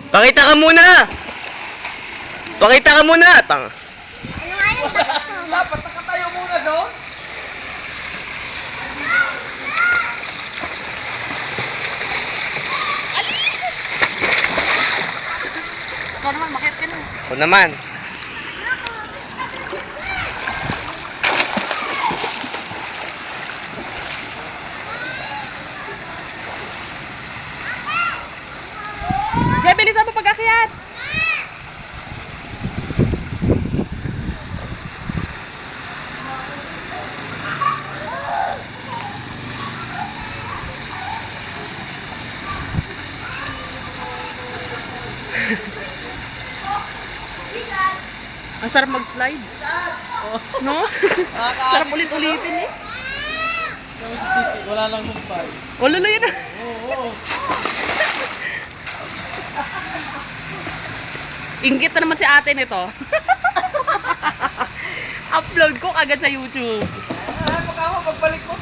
Pakita ka muna! Pakita ka muna! Tang. Ano nga yung takot mo? Dapat nakatayo muna doon. Ikaw naman, bakit ka na? O naman. Jay, bilisan mo pag-akyat! Ang sarap mag-slide. No? Sarap ulit-ulitin eh. Wala lang kumpay. O, lalo yun ah. Oo. Inggit na naman si ate nito. Upload ko agad sa YouTube. Ay, pagbalik ko.